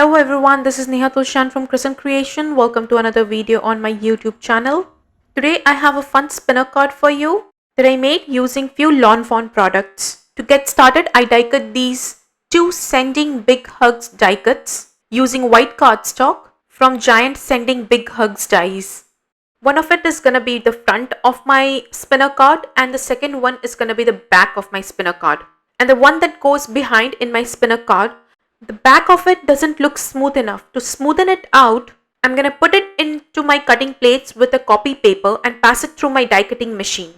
Hello everyone, this is Neha Tulsyan from Crescent Creation. Welcome to another video on my YouTube channel. Today I have a fun spinner card for you that I made using few Lawn Fawn products. To get started, I die cut these two Sending Big Hugs die cuts using white cardstock from Giant Sending Big Hugs dies. One of it is going to be the front of my spinner card and the second one is going to be the back of my spinner card. And the one that goes behind in my spinner card, the back of it doesn't look smooth enough. To smoothen it out, I'm going to put it into my cutting plates with a copy paper and pass it through my die cutting machine.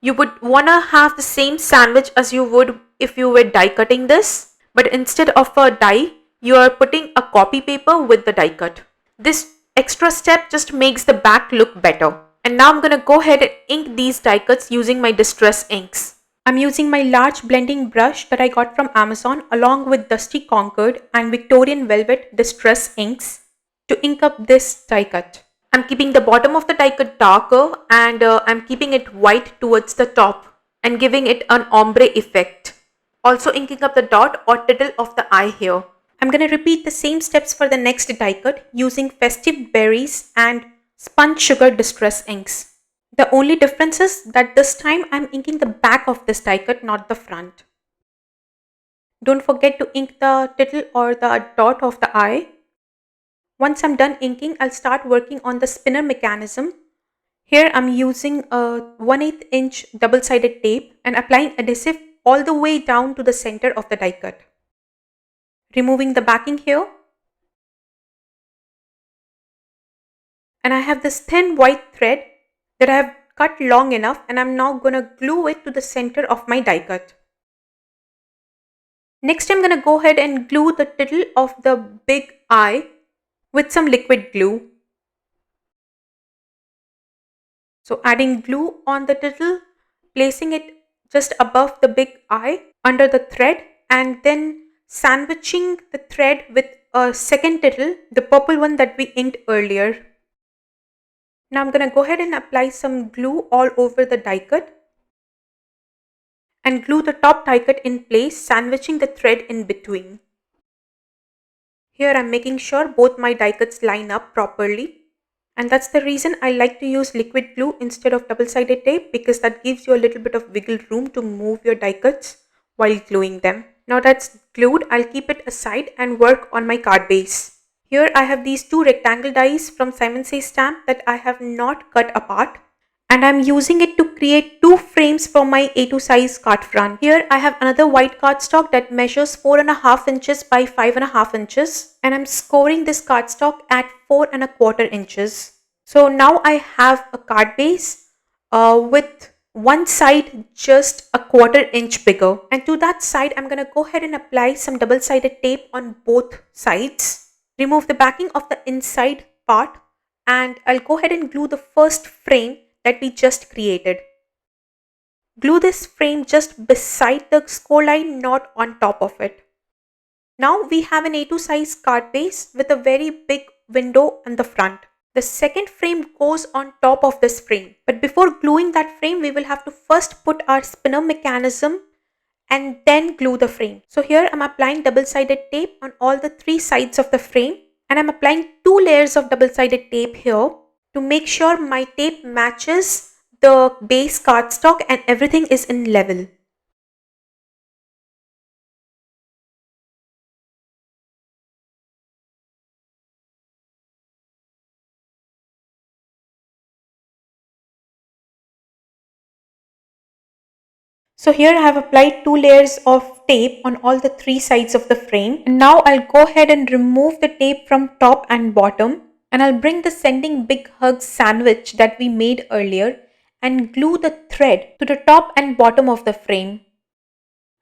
You would want to have the same sandwich as you would if you were die cutting this, but instead of a die, you are putting a copy paper with the die cut. This extra step just makes the back look better. And now I'm going to go ahead and ink these die cuts using my distress inks. I'm using my large blending brush that I got from Amazon along with Dusty Concord and Victorian Velvet Distress inks to ink up this die cut. I'm keeping the bottom of the die cut darker and I'm keeping it white towards the top and giving it an ombre effect. Also inking up the dot or tittle of the eye here. I'm going to repeat the same steps for the next die cut using Festive Berries and Sponge Sugar Distress inks. The only difference is that this time I'm inking the back of this die cut, not the front. Don't forget to ink the tittle or the dot of the eye. Once I'm done inking, I'll start working on the spinner mechanism. Here I'm using a 1/8 inch double-sided tape and applying adhesive all the way down to the center of the die cut. Removing the backing here. And I have this thin white thread that I have cut long enough and I'm now going to glue it to the center of my die cut. Next I'm going to go ahead and glue the tittle of the big eye with some liquid glue. So adding glue on the tittle, placing it just above the big eye under the thread and then sandwiching the thread with a second tittle, the purple one that we inked earlier. Now I'm going to go ahead and apply some glue all over the die cut and glue the top die cut in place, sandwiching the thread in between. Here I'm making sure both my die cuts line up properly, and that's the reason I like to use liquid glue instead of double-sided tape, because that gives you a little bit of wiggle room to move your die cuts while gluing them. Now that's glued, I'll keep it aside and work on my card base. Here I have these two rectangle dies from Chameleon Stamp that I have not cut apart, and I'm using it to create two frames for my A2 size card front. Here I have another white cardstock that measures 4.5 inches by 5.5 inches, and I'm scoring this cardstock at 4.25 inches. So now I have a card base with one side just a 1/4 inch bigger, and to that side I'm going to go ahead and apply some double-sided tape on both sides. Remove the backing of the inside part and I'll go ahead and glue the first frame that we just created. Glue this frame just beside the score line, not on top of it. Now we have an A2 size card base with a very big window in the front. The second frame goes on top of this frame. But before gluing that frame, we will have to first put our spinner mechanism and then glue the frame. So here I'm applying double-sided tape on all the three sides of the frame, and I'm applying 2 layers of double-sided tape here to make sure my tape matches the base cardstock and everything is in level. So here I have applied 2 layers of tape on all the 3 sides of the frame. And now I'll go ahead and remove the tape from top and bottom. And I'll bring the Sending Big Hugs sandwich that we made earlier and glue the thread to the top and bottom of the frame.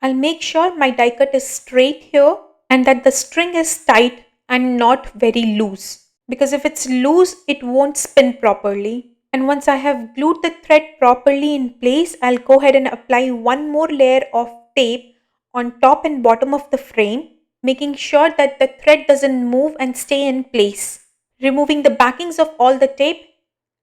I'll make sure my die cut is straight here and that the string is tight and not very loose. Because if it's loose, it won't spin properly. And once I have glued the thread properly in place, I'll go ahead and apply one more layer of tape on top and bottom of the frame, making sure that the thread doesn't move and stay in place. Removing the backings of all the tape,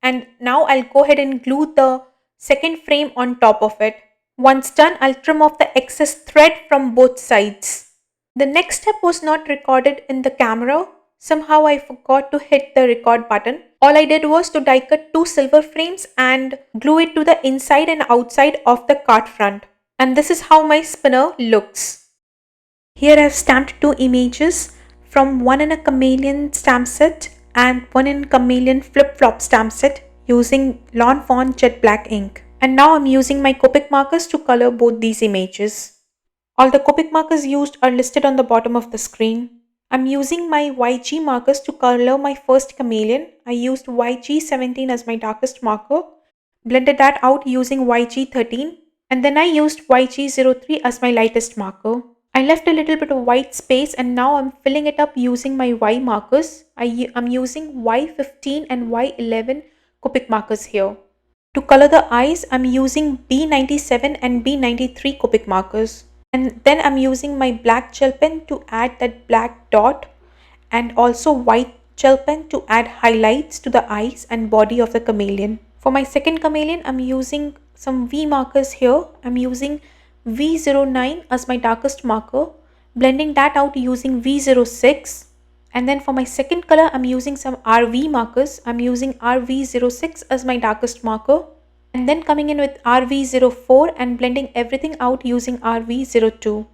and now I'll go ahead and glue the second frame on top of it. Once done, I'll trim off the excess thread from both sides. The next step was not recorded in the camera. Somehow I forgot to hit the record button. All I did was to die cut 2 silver frames and glue it to the inside and outside of the card front. And this is how my spinner looks. Here I have stamped 2 images from one in a Chameleon stamp set and one in Chameleon flip-flop stamp set using Fawn jet black ink. And now I'm using my Copic markers to color both these images. All the Copic markers used are listed on the bottom of the screen. I'm using my YG markers to color my first chameleon. I used YG17 as my darkest marker, blended that out using YG13, and then I used YG03 as my lightest marker. I left a little bit of white space and now I'm filling it up using my Y markers. I'm using Y15 and Y11 Copic markers here. To color the eyes, I'm using B97 and B93 Copic markers. And then I'm using my black gel pen to add that black dot and also white gel pen to add highlights to the eyes and body of the chameleon. For my second chameleon, I'm using some V markers here. I'm using V09 as my darkest marker, blending that out using V06. And then for my second color, I'm using some RV markers. I'm using RV06 as my darkest marker. And then coming in with RV04 and blending everything out using RV02.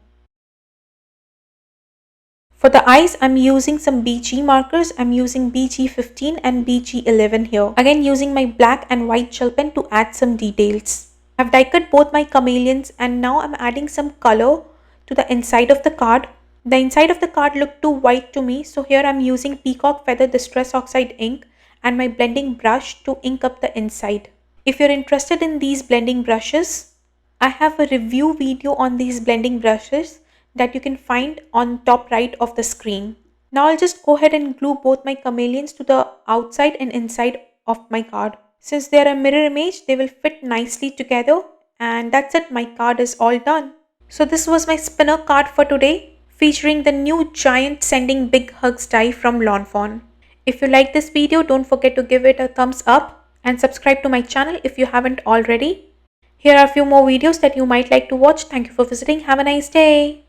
For the eyes, I'm using some BG markers. I'm using BG15 and BG11 here. Again using my black and white gel pen to add some details. I've die cut both my chameleons and now I'm adding some color to the inside of the card. The inside of the card looked too white to me, so here I'm using Peacock Feather Distress Oxide ink and my blending brush to ink up the inside. If you're interested in these blending brushes, I have a review video on these blending brushes that you can find on top right of the screen. Now I'll just go ahead and glue both my chameleons to the outside and inside of my card. Since they are a mirror image, they will fit nicely together, and that's it, my card is all done. So this was my spinner card for today, featuring the new giant sending big hugs die from Fawn. If you like this video, don't forget to give it a thumbs up and subscribe to my channel if you haven't already. Here are a few more videos that you might like to watch. Thank you for visiting. Have a nice day.